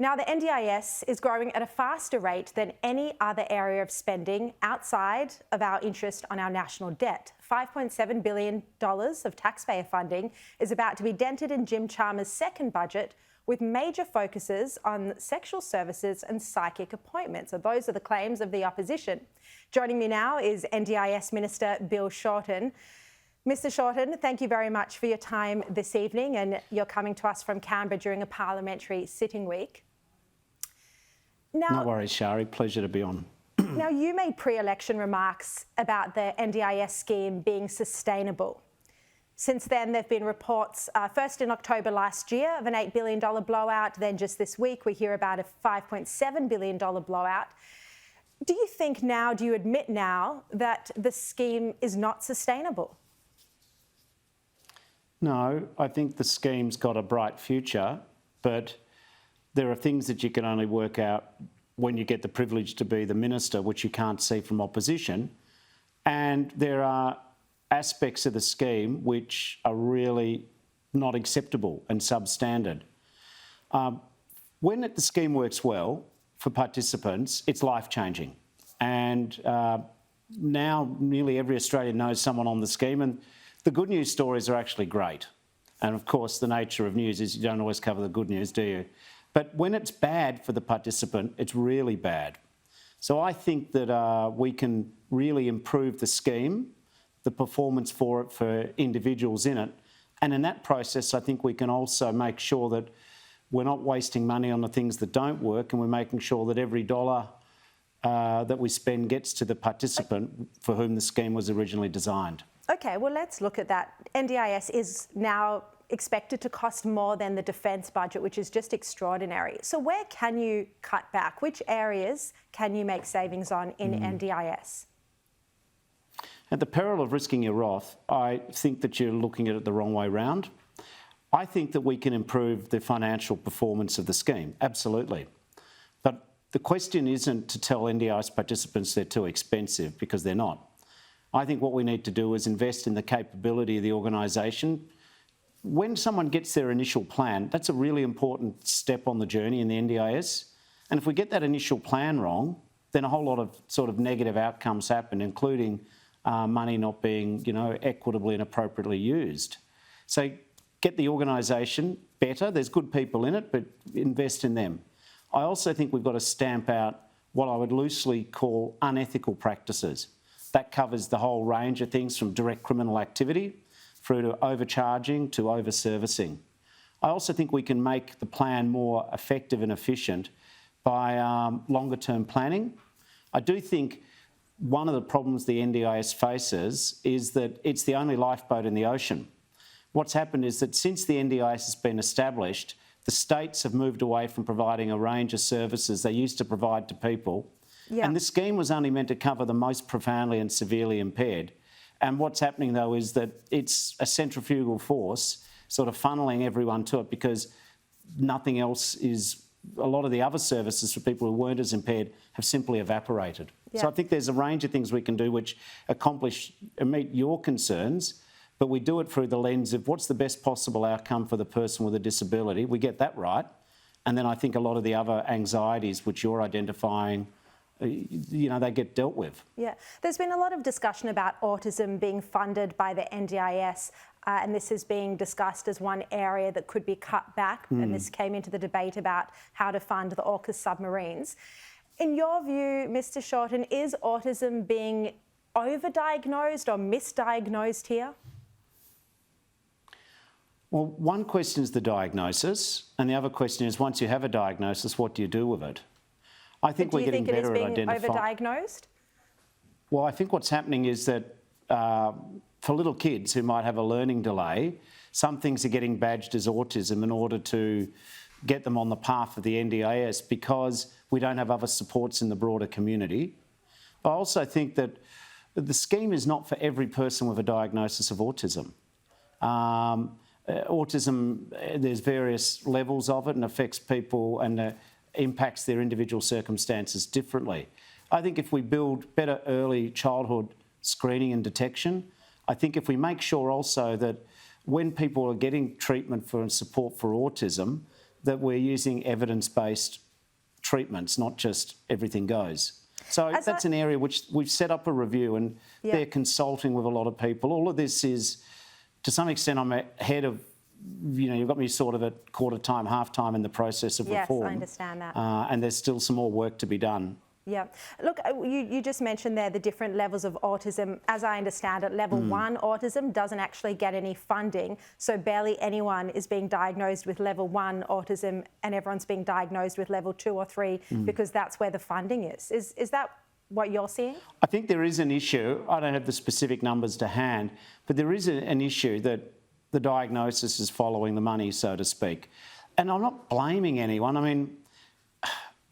Now, the NDIS is growing at a faster rate than any other area of spending outside of our interest on our national debt. $5.7 billion of taxpayer funding is about to be dented in Jim Chalmers' second budget, with major focuses on sexual services and psychic appointments. So those are the claims of the opposition. Joining me now is NDIS Minister Bill Shorten. Mr. Shorten, thank you very much for your time this evening, and you're coming to us from Canberra during a parliamentary sitting week. No worries, Sharri. Pleasure to be on. Now, you made pre-election remarks about the NDIS scheme being sustainable. Since then, there have been reports, first in October last year, of an $8 billion blowout. Then just this week, we hear about a $5.7 billion blowout. Do you admit now that the scheme is not sustainable? No, I think the scheme's got a bright future, but there are things that you can only work out when you get the privilege to be the minister, which you can't see from opposition. And there are aspects of the scheme which are really not acceptable and substandard. When the scheme works well for participants, it's life-changing. And now nearly every Australian knows someone on the scheme, and the good news stories are actually great. And of course, the nature of news is you don't always cover the good news, do you? But when it's bad for the participant, it's really bad. So I think that we can really improve the scheme, the performance for it for individuals in it. And in that process, I think we can also make sure that we're not wasting money on the things that don't work, and we're making sure that every dollar that we spend gets to the participant for whom the scheme was originally designed. Okay, well, let's look at that. NDIS is now expected to cost more than the defence budget, which is just extraordinary. So where can you cut back? Which areas can you make savings on in NDIS? At the peril of risking your wrath, I think that you're looking at it the wrong way round. I think that we can improve the financial performance of the scheme, absolutely. But the question isn't to tell NDIS participants they're too expensive, because they're not. I think what we need to do is invest in the capability of the organisation. When someone gets their initial plan, that's a really important step on the journey in the NDIS. And if we get that initial plan wrong, then a whole lot of sort of negative outcomes happen, including money not being, equitably and appropriately used. So get the organisation better. There's good people in it, but invest in them. I also think we've got to stamp out what I would loosely call unethical practices. That covers the whole range of things, from direct criminal activity through to overcharging to over-servicing. I also think we can make the plan more effective and efficient by longer-term planning. I do think one of the problems the NDIS faces is that it's the only lifeboat in the ocean. What's happened is that since the NDIS has been established, the states have moved away from providing a range of services they used to provide to people. Yeah. And the scheme was only meant to cover the most profoundly and severely impaired. And what's happening, though, is that it's a centrifugal force sort of funneling everyone to it, because nothing else is... A lot of the other services for people who weren't as impaired have simply evaporated. Yeah. So I think there's a range of things we can do which accomplish and meet your concerns, but we do it through the lens of what's the best possible outcome for the person with a disability. We get that right. And then I think a lot of the other anxieties which you're identifying, they get dealt with. Yeah. There's been a lot of discussion about autism being funded by the NDIS, and this is being discussed as one area that could be cut back, and this came into the debate about how to fund the AUKUS submarines. In your view, Mr. Shorten, is autism being overdiagnosed or misdiagnosed here? Well, one question is the diagnosis, and the other question is, once you have a diagnosis, what do you do with it? I think we're getting better at identifying. Do you think it is being overdiagnosed? Well, I think what's happening is that for little kids who might have a learning delay, some things are getting badged as autism in order to get them on the path of the NDIS, because we don't have other supports in the broader community. I also think that the scheme is not for every person with a diagnosis of autism. Autism, there's various levels of it, and affects people and impacts their individual circumstances differently. I think if we build better early childhood screening and detection, I think if we make sure also that when people are getting treatment for and support for autism, that we're using evidence-based treatments, not just everything goes. So that's an area which we've set up a review, and they're consulting with a lot of people. All of this is, to some extent, I'm ahead of, you've got me sort of at quarter time, half time in the process of reform. Yes, I understand that. And there's still some more work to be done. Yeah. Look, you just mentioned there the different levels of autism. As I understand it, level 1 autism doesn't actually get any funding, so barely anyone is being diagnosed with level 1 autism, and everyone's being diagnosed with level 2 or 3 because that's where the funding is. Is that what you're seeing? I think there is an issue. I don't have the specific numbers to hand, but there is an issue that the diagnosis is following the money, so to speak. And I'm not blaming anyone,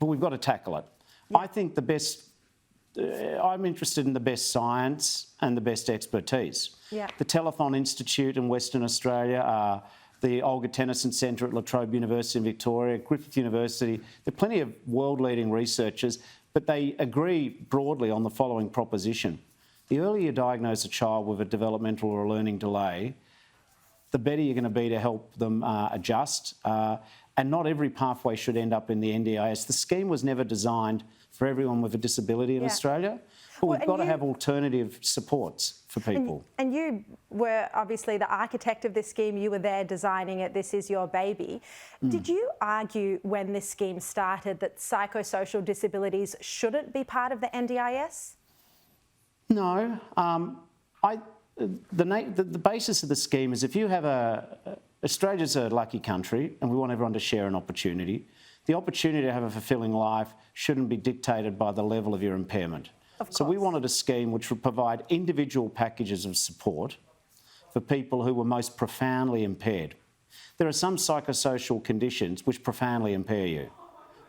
but we've got to tackle it. I think I'm interested in the best science and the best expertise. The Telethon Institute in Western Australia, the Olga Tennyson Centre at La Trobe University in Victoria, Griffith University, there are plenty of world-leading researchers, but they agree broadly on the following proposition. The earlier you diagnose a child with a developmental or a learning delay, the better you're going to be to help them adjust. And not every pathway should end up in the NDIS. The scheme was never designed for everyone with a disability in Australia, but we've got to have alternative supports for people. And you were obviously the architect of this scheme. You were there designing it. This is your baby. Did you argue when this scheme started that psychosocial disabilities shouldn't be part of the NDIS? No. The basis of the scheme is if you have Australia's a lucky country and we want everyone to share an opportunity. The opportunity to have a fulfilling life shouldn't be dictated by the level of your impairment. So we wanted a scheme which would provide individual packages of support for people who were most profoundly impaired. There are some psychosocial conditions which profoundly impair you.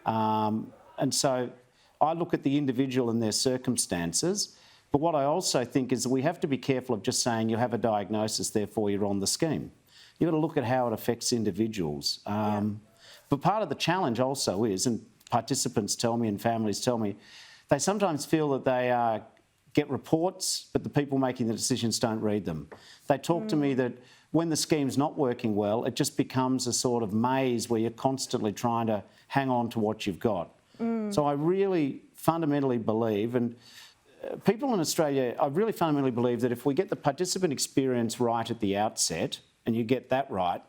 And so I look at the individual and their circumstances, but what I also think is that we have to be careful of just saying you have a diagnosis, therefore you're on the scheme. You've got to look at how it affects individuals. But part of the challenge also is, and participants tell me and families tell me, they sometimes feel that they get reports, but the people making the decisions don't read them. They talk to me that when the scheme's not working well, it just becomes a sort of maze where you're constantly trying to hang on to what you've got. So I really fundamentally believe, and people in Australia, I really fundamentally believe that if we get the participant experience right at the outset, and you get that right,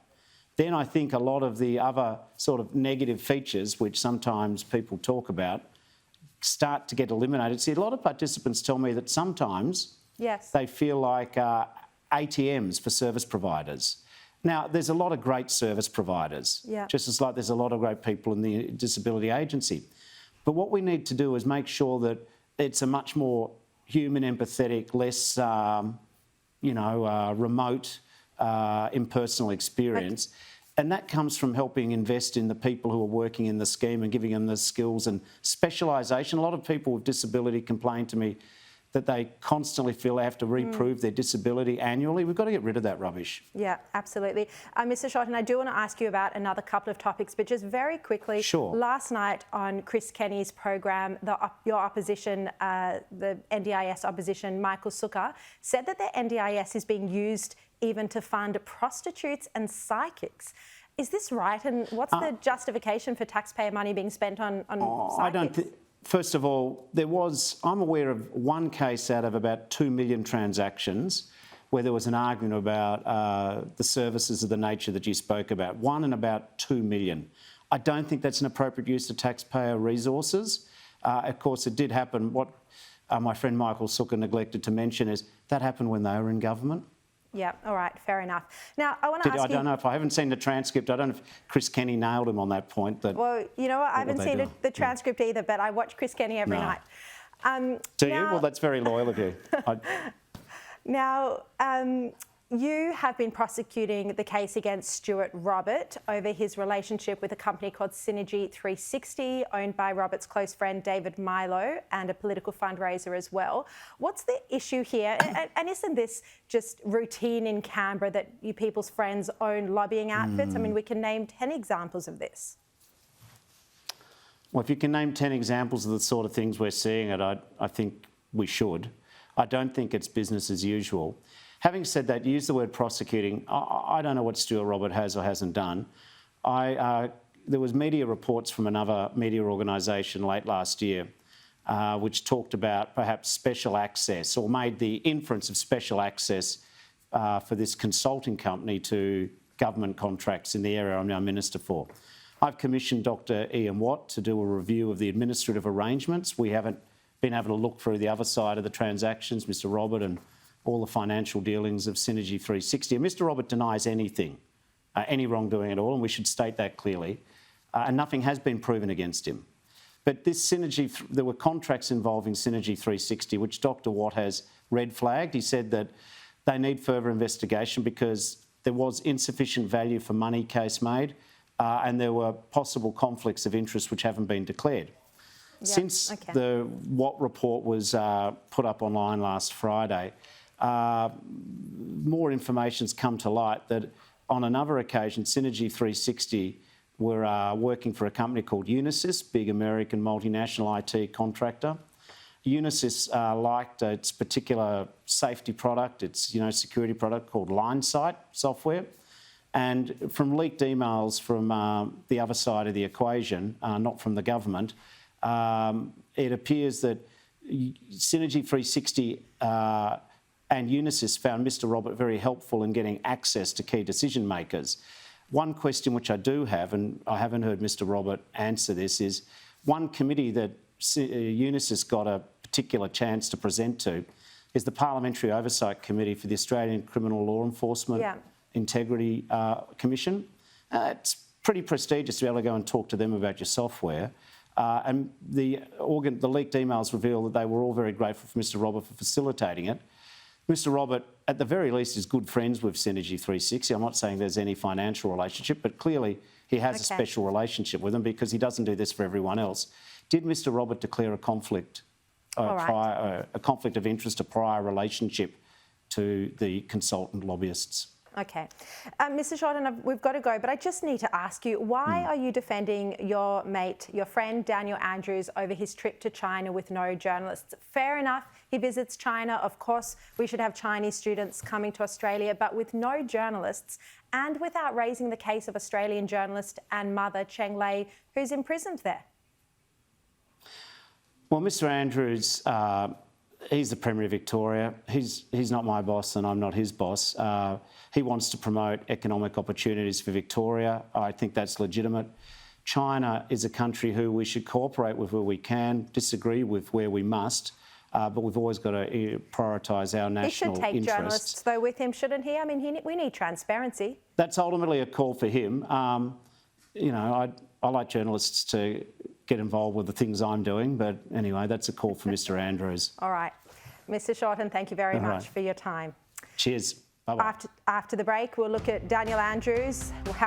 then I think a lot of the other sort of negative features, which sometimes people talk about, start to get eliminated. See, a lot of participants tell me that sometimes they feel like ATMs for service providers. Now, there's a lot of great service providers, just as like there's a lot of great people in the disability agency. But what we need to do is make sure that it's a much more human, empathetic, less, remote, impersonal experience. And that comes from helping invest in the people who are working in the scheme and giving them the skills and specialisation. A lot of people with disability complain to me that they constantly feel they have to reprove their disability annually. We've got to get rid of that rubbish. Yeah, absolutely. Mr. Shorten, I do want to ask you about another couple of topics, but just very quickly. Sure. Last night on Chris Kenny's program, your opposition, the NDIS opposition, Michael Sukkar, said that the NDIS is being used even to fund prostitutes and psychics. Is this right? And what's the justification for taxpayer money being spent on psychics? First of all, I'm aware of one case out of about 2 million transactions where there was an argument about the services of the nature that you spoke about. 1 in about 2 million. I don't think that's an appropriate use of taxpayer resources. Of course, it did happen. What my friend Michael Sukkar neglected to mention is that happened when they were in government. Yeah, all right, fair enough. Now, I want to ask you... I don't know if I haven't seen the transcript. I don't know if Chris Kenny nailed him on that point. Well, you know what? I haven't seen the transcript either, but I watch Chris Kenny every night. Do you? Well, that's very loyal of you. Now, you have been prosecuting the case against Stuart Robert over his relationship with a company called Synergy 360, owned by Robert's close friend David Milo, and a political fundraiser as well. What's the issue here? And isn't this just routine in Canberra that you people's friends own lobbying outfits? I mean, we can name 10 examples of this. Well, if you can name 10 examples of the sort of things we're seeing, I think we should. I don't think it's business as usual. Having said that, use the word prosecuting. I don't know what Stuart Robert has or hasn't done. I there was media reports from another media organisation late last year which talked about perhaps special access, or made the inference of special access for this consulting company to government contracts in the area I'm now Minister for. I've commissioned Dr Ian Watt to do a review of the administrative arrangements. We haven't been able to look through the other side of the transactions, Mr Robert, and all the financial dealings of Synergy 360. And Mr Robert denies anything, any wrongdoing at all, and we should state that clearly. And nothing has been proven against him. But this Synergy, there were contracts involving Synergy 360, which Dr Watt has red flagged. He said that they need further investigation because there was insufficient value for money case made, and there were possible conflicts of interest which haven't been declared. Yep. Since the Watt report was put up online last Friday, more information's come to light that on another occasion, Synergy 360 were working for a company called Misuse, big American multinational IT contractor. Misuse liked its particular safety product, its security product called LineSight software. And from leaked emails from the other side of the equation, not from the government, it appears that Synergy 360 and Misuse found Mr Robert very helpful in getting access to key decision makers. One question which I do have, and I haven't heard Mr Robert answer this, is one committee that Misuse got a particular chance to present to is the Parliamentary Oversight Committee for the Australian Criminal Law Enforcement Integrity Commission. It's pretty prestigious to be able to go and talk to them about your software. And the leaked emails reveal that they were all very grateful for Mr Robert for facilitating it. Mr Robert, at the very least, is good friends with Synergy 360. I'm not saying there's any financial relationship, but clearly he has a special relationship with them because he doesn't do this for everyone else. Did Mr Robert declare a conflict, a conflict of interest, a prior relationship to the consultant lobbyists? Okay. Mr Shorten, we've got to go, but I just need to ask you, why are you defending your mate, your friend Daniel Andrews, over his trip to China with no journalists? Fair enough, he visits China. Of course, we should have Chinese students coming to Australia, but with no journalists and without raising the case of Australian journalist and mother Cheng Lei, who's imprisoned there. Well, Mr Andrews, he's the Premier of Victoria. He's not my boss and I'm not his boss. He wants to promote economic opportunities for Victoria. I think that's legitimate. China is a country who we should cooperate with where we can, disagree with where we must, but we've always got to prioritise our national interests. He should take journalists, though, with him, shouldn't he? I mean, we need transparency. That's ultimately a call for him. I like journalists to get involved with the things I'm doing, but anyway, that's a call for Mr Andrews. All right. Mr Shorten, thank you very much for your time. Cheers. Bye-bye. After the break, we'll look at Daniel Andrews.